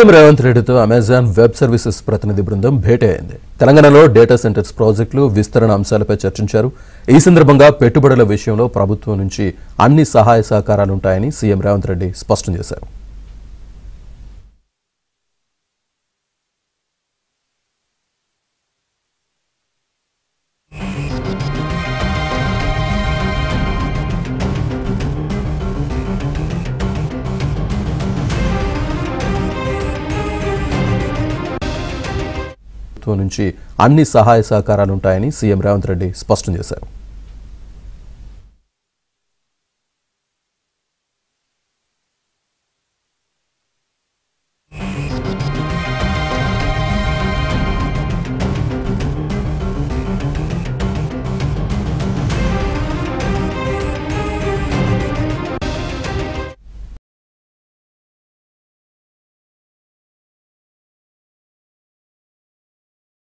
CM Revanth రెడ్డితో Amazon web services ప్రతినిధి బృందం భేటీ అయింది. తెలంగాణలో డేటా సెంటర్స్ ప్రాజెక్టులు విస్తరణ అంశాలపై చర్చించారు. ఈ సందర్భంగా పెట్టుబడుల విషయంలో ప్రభుత్వం నుంచి అన్ని సహాయ సహకారాలుంటాయని సీఎం రేవంత్ రెడ్డి స్పష్టం చేశారు. నుంచి అన్ని సహాయ సహకారాలుంటాయని సీఎం రేవంత్ రెడ్డి స్పష్టం చేశారు.